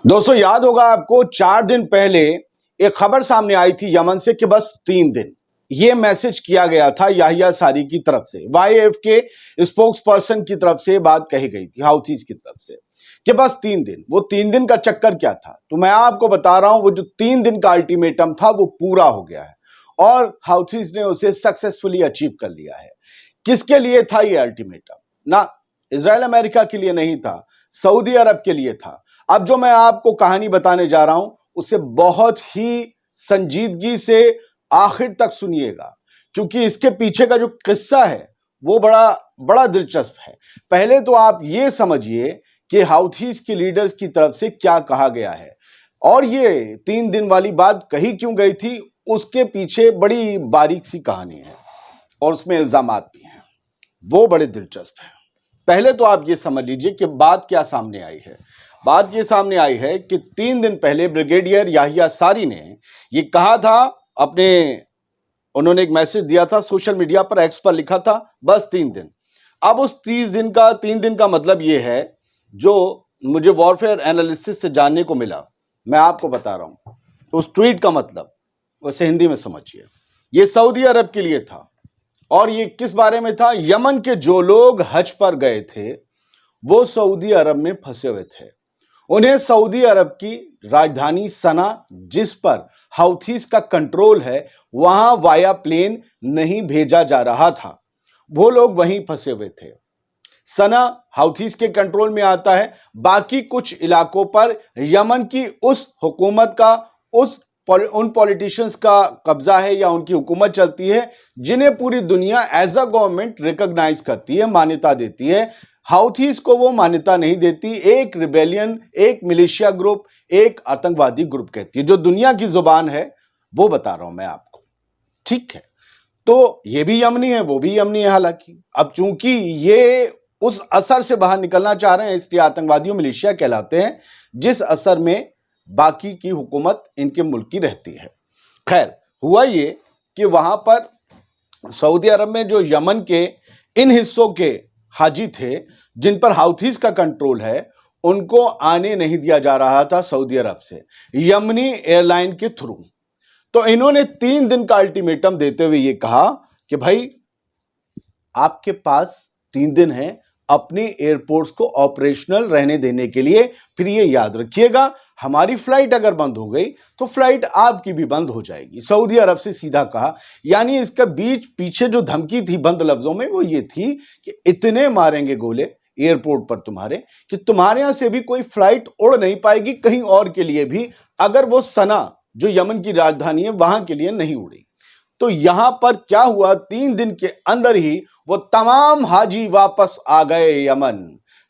दोस्तों याद होगा आपको 4 दिन पहले एक खबर सामने आई थी यमन से कि बस 3 दिन। ये मैसेज किया गया था याहिया सारी की तरफ से, वाईएफ के स्पोक्स पर्सन की तरफ से बात कही गई थी हाउथीज की तरफ से कि बस 3 दिन। वो 3 दिन का चक्कर क्या था, तो मैं आपको बता रहा हूं वो जो 3 दिन का अल्टीमेटम था वो पूरा हो गया है और हाउथीज ने उसे सक्सेसफुली अचीव कर लिया है। किसके लिए था ये अल्टीमेटम? ना इजराइल अमेरिका के लिए नहीं था, सऊदी अरब के लिए था। अब जो मैं आपको कहानी बताने जा रहा हूं उसे बहुत ही संजीदगी से आखिर तक सुनिएगा, क्योंकि इसके पीछे का जो किस्सा है वो बड़ा बड़ा दिलचस्प है। पहले तो आप ये समझिए कि हाउथीज के लीडर्स की तरफ से क्या कहा गया है और ये 3 दिन वाली बात कही क्यों गई थी, उसके पीछे बड़ी बारीक सी कहानी है और उसमें इल्जामात भी हैं, वो बड़े दिलचस्प हैं। पहले तो आप ये समझ लीजिए कि बात क्या सामने आई है। बात ये सामने आई है कि 3 दिन पहले ब्रिगेडियर याहिया सारी ने ये कहा था अपने, उन्होंने एक मैसेज दिया था सोशल मीडिया पर, एक्स पर लिखा था बस 3 दिन। अब उस 3 दिन का मतलब ये है जो मुझे वॉरफेयर एनालिसिस से जानने को मिला, मैं आपको बता रहा हूं उस ट्वीट का मतलब, उसे हिंदी में समझिए। ये सऊदी अरब के लिए था और ये किस बारे में था? यमन के जो लोग हज पर गए थे वो सऊदी अरब में फंसे हुए थे। उन्हें सऊदी अरब की राजधानी सना, जिस पर हाउथीज का कंट्रोल है, वहां वाया प्लेन नहीं भेजा जा रहा था। वो लोग वहीं फंसे हुए थे। सना हाउथीज के कंट्रोल में आता है, बाकी कुछ इलाकों पर यमन की उस हुकूमत का, उन पॉलिटिशियंस का कब्जा है या उनकी हुकूमत चलती है जिन्हें पूरी दुनिया एज अ गवर्नमेंट रिकॉग्नाइज करती है, मान्यता देती है। हाउथीज को वो मान्यता नहीं देती, एक रिबेलियन, एक मिलिशिया ग्रुप, एक आतंकवादी ग्रुप कहती है। जो दुनिया की जुबान है वो बता रहा हूं मैं आपको, ठीक है? तो ये भी यमनी है, वो भी यमनी है। हालांकि अब चूंकि ये उस असर से बाहर निकलना चाह रहे हैं, इसलिए आतंकवादियों मिलिशिया कहलाते हैं, जिस असर में बाकी की हुकूमत इनके मुल्क की रहती है। खैर, हुआ ये कि वहां पर सऊदी अरब में जो यमन के इन हिस्सों के हाजी थे जिन पर हाउथीज का कंट्रोल है, उनको आने नहीं दिया जा रहा था सऊदी अरब से, यमनी एयरलाइन के थ्रू। तो इन्होंने 3 दिन का अल्टीमेटम देते हुए यह कहा कि भाई आपके पास 3 दिन है अपने एयरपोर्ट्स को ऑपरेशनल रहने देने के लिए। फिर ये याद रखिएगा, हमारी फ्लाइट अगर बंद हो गई तो फ्लाइट आपकी भी बंद हो जाएगी। सऊदी अरब से सीधा कहा। यानी इसका बीच पीछे जो धमकी थी बंद लफ्जों में वो ये थी कि इतने मारेंगे गोले एयरपोर्ट पर तुम्हारे कि तुम्हारे यहां से भी कोई फ्लाइट उड़ नहीं पाएगी कहीं और के लिए भी, अगर वो सना जो यमन की राजधानी है वहां के लिए नहीं उड़ी। तो यहां पर क्या हुआ, 3 दिन के अंदर ही वो तमाम हाजी वापस आ गए यमन।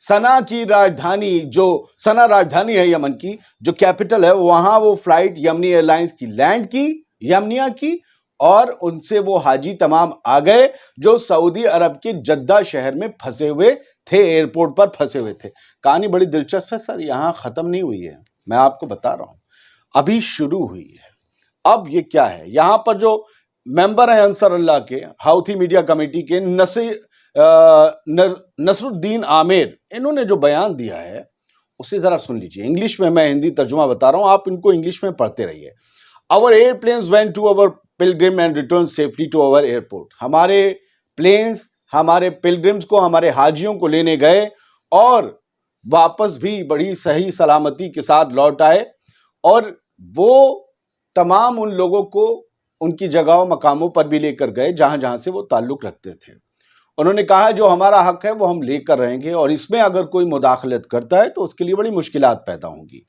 सना की राजधानी, जो सना राजधानी है यमन की, जो कैपिटल है, वहां वो फ्लाइट यमनी एयरलाइंस की लैंड की, यमनिया की, और उनसे वो हाजी तमाम आ गए जो सऊदी अरब के जद्दा शहर में फंसे हुए थे, एयरपोर्ट पर फंसे हुए थे। कहानी बड़ी दिलचस्प है सर, यहां खत्म नहीं हुई है, मैं आपको बता रहा हूं, अभी शुरू हुई है। अब ये क्या है, यहां पर जो मेंबर हैं अंसर अल्लाह के, हाउथी मीडिया कमेटी के नसरुद्दीन आमिर, इन्होंने जो बयान दिया है उसे जरा सुन लीजिए। इंग्लिश में, मैं हिंदी तर्जुमा बता रहा हूं, आप इनको इंग्लिश में पढ़ते रहिए। Our airplanes went to our pilgrim and return safely to our airport. हमारे प्लेन्स हमारे पिलग्रिम्स को, हमारे हाजियों को लेने गए और वापस भी बड़ी सही सलामती के साथ लौट आए, और वो तमाम उन लोगों को उनकी जगहों मकामों पर भी लेकर गए जहां जहां से वो ताल्लुक रखते थे। उन्होंने कहा जो हमारा हक है वो हम लेकर रहेंगे और इसमें अगर कोई मुदाखलत करता है तो उसके लिए बड़ी मुश्किलात पैदा होंगी।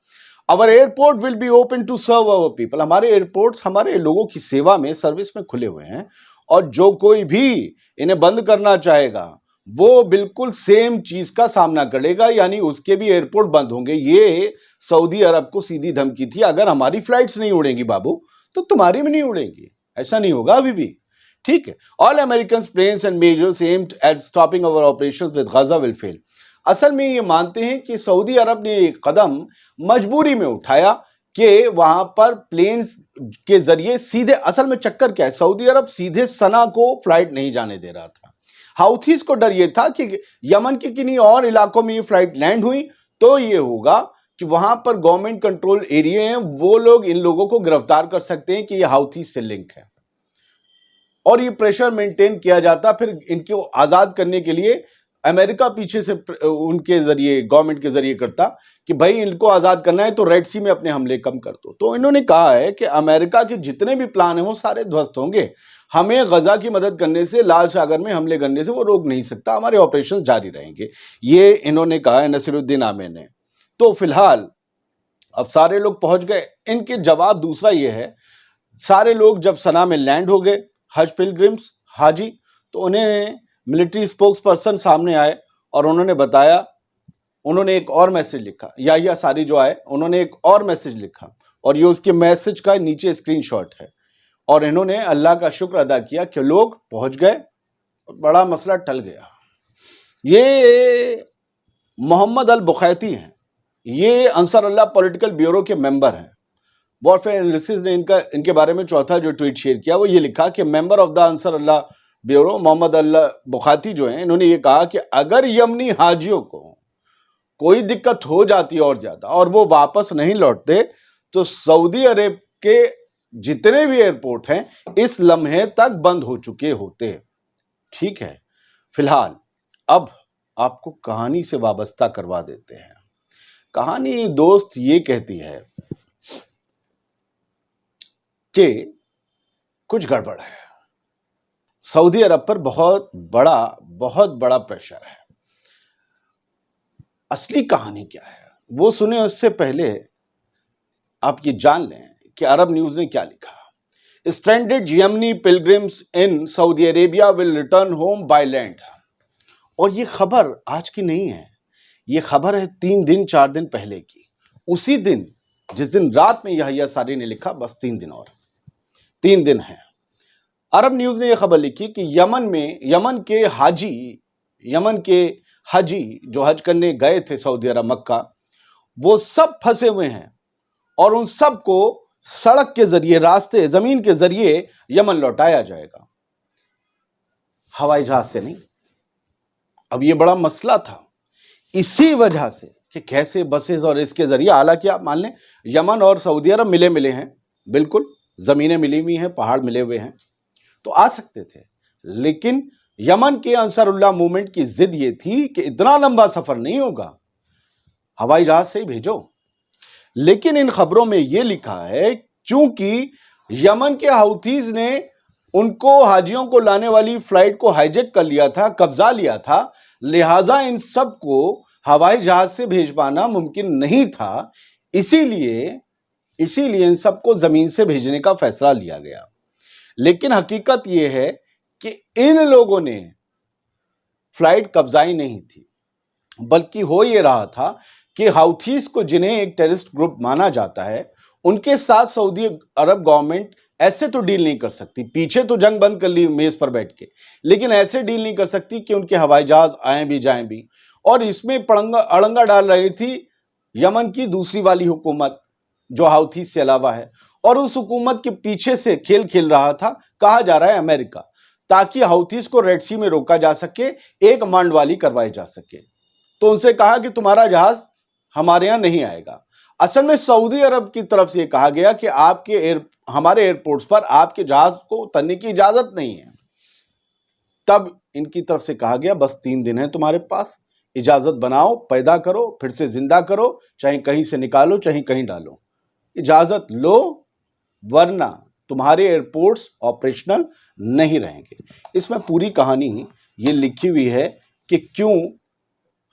Our airport will be open to serve our people. हमारे एयरपोर्ट हमारे लोगों की सेवा में, सर्विस में खुले हुए हैं, और जो कोई भी इन्हें बंद करना चाहेगा वो बिल्कुल सेम चीज का सामना करेगा, यानी उसके भी एयरपोर्ट बंद होंगे। ये सऊदी अरब को सीधी धमकी थी, अगर हमारी फ्लाइट्स नहीं उड़ेंगी बाबू तो तुम्हारी भी नहीं उड़ेंगी। ऐसा नहीं होगा अभी भी, ठीक है? All American planes and measures aimed at stopping our operations with Gaza will fail. असल में ये मानते हैं कि सऊदी अरब ने एक कदम मजबूरी में उठाया कि वहां पर प्लेन्स के जरिए सीधे, असल में चक्कर क्या है, सऊदी अरब सीधे सना को फ्लाइट नहीं जाने दे रहा था। हाउथीज को डर यह था कि यमन के किन्हीं और इलाकों में ये फ्लाइट लैंड हुई तो ये होगा कि वहां पर गवर्नमेंट कंट्रोल एरिया हैं, वो लोग इन लोगों को गिरफ्तार कर सकते हैं कि ये हाउथी से लिंक है, और ये प्रेशर मेंटेन किया जाता। फिर इनको आजाद करने के लिए अमेरिका पीछे से उनके जरिए, गवर्नमेंट के जरिए करता कि भाई इनको आजाद करना है तो रेड सी में अपने हमले कम कर दो। तो इन्होंने कहा है कि अमेरिका के जितने भी प्लान हैं वो सारे ध्वस्त होंगे, हमें गजा की मदद करने से, लाल सागर में हमले करने से वो रोक नहीं सकता, हमारे ऑपरेशन जारी रहेंगे। ये इन्होंने कहा है नसीरुद्दीन आमिर ने। तो फिलहाल अब सारे लोग पहुंच गए। इनके जवाब दूसरा ये है, सारे लोग जब सना में लैंड हो गए, हज पिलग्रिम्स, हाजी, तो उन्हें मिलिट्री स्पोक्स पर्सन सामने आए और उन्होंने बताया, उन्होंने एक और मैसेज लिखा, याहिया सारी जो आए उन्होंने एक और मैसेज लिखा, और ये उसके मैसेज का नीचे स्क्रीनशॉट है, और इन्होंने अल्लाह का शुक्र अदा किया कि लोग पहुंच गए और बड़ा मसला टल गया। ये मोहम्मद अल बुखैती हैं, ये अंसार अल्लाह पॉलिटिकल ब्यूरो के मेंबर हैं। वॉरफेयर एनालिसिस ने इनके बारे में चौथा जो ट्वीट शेयर किया वो ये लिखा कि member of the Ansar Allah bureau Mohammed Allah Bukhaiti जो हैं, इन्होंने ये कहा कि अगर यमनी हाजियों को कोई दिक्कत हो जाती और ज्यादा और वो वापस नहीं लौटते तो सऊदी अरब के जितने भी एयरपोर्ट हैं इस लम्हे तक बंद हो चुके होते। ठीक है, फिलहाल अब आपको कहानी से वाबस्ता करवा देते हैं। कहानी दोस्त ये कहती है कि कुछ गड़बड़ है, सऊदी अरब पर बहुत बड़ा प्रेशर है। असली कहानी क्या है वो सुने, उससे पहले आप ये जान लें कि अरब न्यूज ने क्या लिखा। Stranded Yemeni pilgrims in Saudi Arabia will return home by land. और ये खबर आज की नहीं है, ये खबर है 3 दिन 4 दिन पहले की, उसी दिन जिस दिन रात में याहिया सारी ने लिखा, बस 3 दिन और 3 दिन है। अरब न्यूज ने यह खबर लिखी कि यमन के हाजी जो हज करने गए थे सऊदी अरब मक्का, वो सब फंसे हुए हैं और उन सब को सड़क के जरिए, रास्ते जमीन के जरिए यमन लौटाया जाएगा, हवाई जहाज से नहीं। अब ये बड़ा मसला था इसी वजह से कि कैसे बसेस और इसके जरिए, हालांकि आप मान लें यमन और सऊदी अरब मिले हैं, बिल्कुल जमीनें मिली हुई हैं, पहाड़ मिले हुए हैं, तो आ सकते थे। लेकिन यमन के अंसारुल्लाह मूवमेंट की जिद ये थी कि इतना लंबा सफर नहीं होगा, हवाई जहाज से ही भेजो। लेकिन इन खबरों में यह लिखा है क्योंकि यमन के हाउथीज ने उनको, हाजियों को लाने वाली फ्लाइट को हाईजैक कर लिया था, कब्जा लिया था, लिहाजा इन सब को हवाई जहाज से भेज पाना मुमकिन नहीं था। इसीलिए इन सबको जमीन से भेजने का फैसला लिया गया। लेकिन हकीकत यह है कि इन लोगों ने फ्लाइट कब्जाई नहीं थी, बल्कि हो यह रहा था कि हाउथीज को, जिन्हें एक टेररिस्ट ग्रुप माना जाता है, उनके साथ सऊदी अरब गवर्नमेंट ऐसे तो डील नहीं कर सकती। पीछे तो जंग बंद कर ली मेज पर बैठ के, लेकिन ऐसे डील नहीं कर सकती कि उनके हवाई जहाज आए भी जाएं भी। और इसमें अड़ंगा डाल रही थी यमन की दूसरी वाली हुकूमत जो हाउथीज से अलावा है, और उस हुकूमत के पीछे से खेल खेल रहा था, कहा जा रहा है अमेरिका, ताकि हाउथीज को रेड सी में रोका जा सके, एक मांडवाली करवाई जा सके। तो उनसे कहा कि तुम्हारा जहाज हमारे यहां नहीं आएगा। असल में सऊदी अरब की तरफ से कहा गया कि हमारे एयरपोर्ट्स पर आपके जहाज को उतरने की इजाजत नहीं है। तब इनकी तरफ से कहा गया बस 3 दिन है तुम्हारे पास, इजाजत बनाओ, पैदा करो, फिर से जिंदा करो, चाहे कहीं से निकालो चाहे कहीं डालो, इजाजत लो, वरना तुम्हारे एयरपोर्ट्स ऑपरेशनल नहीं रहेंगे। इसमें पूरी कहानी ये लिखी हुई है कि क्यों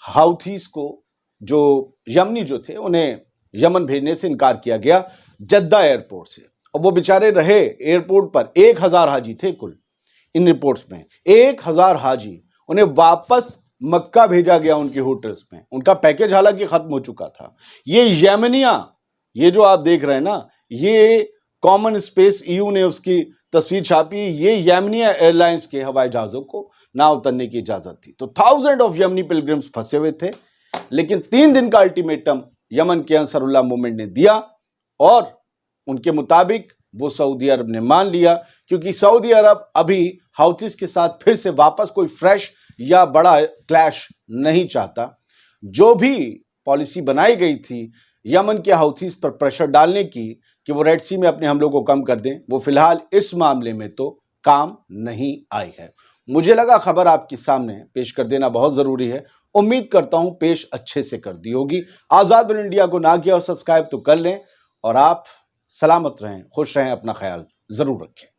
हाउथीज को, जो यमनी जो थे, उन्हें यमन भेजने से इनकार किया गया जद्दा एयरपोर्ट से। और वो बेचारे रहे एयरपोर्ट पर, 1000 हाजी थे कुल इन रिपोर्ट्स में, 1000 हाजी, उन्हें वापस मक्का भेजा गया उनके होटल्स में। उनका पैकेज हालांकि खत्म हो चुका था। ये यमनिया, ये जो आप देख रहे हैं ना, ये कॉमन स्पेस ईयू ने उसकी तस्वीर छापी, ये यमनिया एयरलाइंस के हवाई जहाजों को ना उतरने की इजाजत थी। तो थाउजेंड ऑफ यमनी पिलग्रिम्स फंसे हुए थे, लेकिन 3 दिन का अल्टीमेटम यमन के अंसारुल्लाह मूवमेंट ने दिया और उनके मुताबिक वो सऊदी अरब ने मान लिया, क्योंकि सऊदी अरब अभी हाउथीज के साथ फिर से वापस कोई फ्रेश या बड़ा क्लैश नहीं चाहता। जो भी पॉलिसी बनाई गई थी यमन के हौथीज पर प्रेशर डालने की कि वो रेड सी में अपने हमलों को कम कर दें, वो फिलहाल इस मामले में तो काम नहीं आई है। मुझे लगा खबर आपके सामने पेश कर देना बहुत जरूरी है। उम्मीद करता हूं पेश अच्छे से कर दी होगी। आजाद इंडिया को ना किया और सब्सक्राइब तो कर लें, और आप सलामत रहें, खुश रहें, अपना ख्याल जरूर रखें।